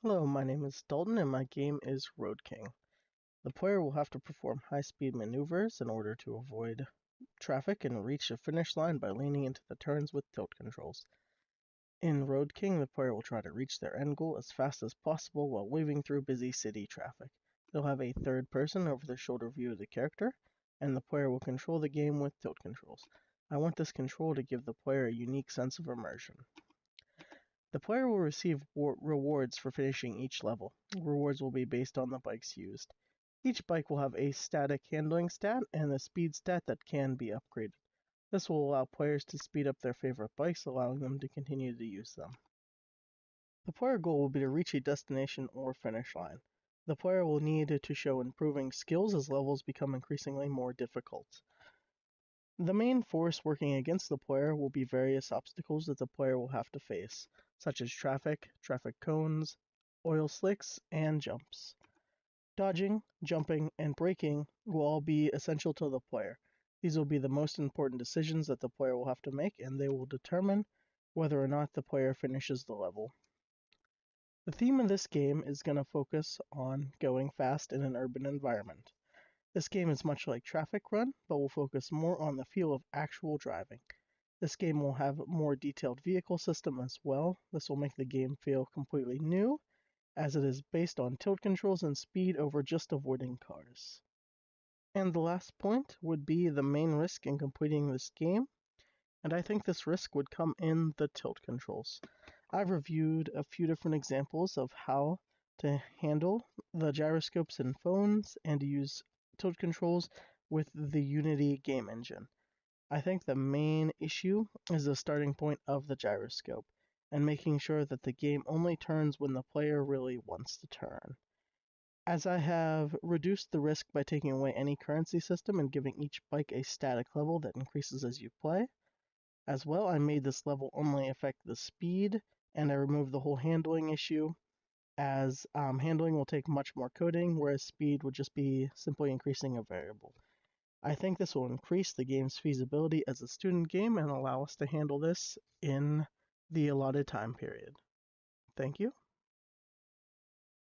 Hello, my name is Dalton and my game is Road King. The player will have to perform high-speed maneuvers in order to avoid traffic and reach the finish line by leaning into the turns with tilt controls. In Road King, the player will try to reach their end goal as fast as possible while weaving through busy city traffic. They'll have a third person over their shoulder view of the character, and the player will control the game with tilt controls. I want this control to give the player a unique sense of immersion. The player will receive rewards for finishing each level. Rewards will be based on the bikes used. Each bike will have a static handling stat and a speed stat that can be upgraded. This will allow players to speed up their favorite bikes, allowing them to continue to use them. The player goal will be to reach a destination or finish line. The player will need to show improving skills as levels become increasingly more difficult. The main force working against the player will be various obstacles that the player will have to face, such as traffic cones, oil slicks, and jumps. Dodging, jumping, and braking will all be essential to the player. These will be the most important decisions that the player will have to make, and they will determine whether or not the player finishes the level. The theme of this game is going to focus on going fast in an urban environment. This game is much like Traffic Run, but will focus more on the feel of actual driving. This game will have a more detailed vehicle system as well. This will make the game feel completely new, as it is based on tilt controls and speed over just avoiding cars. And the last point would be the main risk in completing this game, and I think this risk would come in the tilt controls. I've reviewed a few different examples of how to handle the gyroscopes in phones and to use tilt controls with the Unity game engine. I think the main issue is the starting point of the gyroscope and making sure that the game only turns when the player really wants to turn. As I have reduced the risk by taking away any currency system and giving each bike a static level that increases as you play, as well, I made this level only affect the speed, and I removed the whole handling issue, as handling will take much more coding, whereas speed would just be simply increasing a variable. I think this will increase the game's feasibility as a student game and allow us to handle this in the allotted time period. Thank you.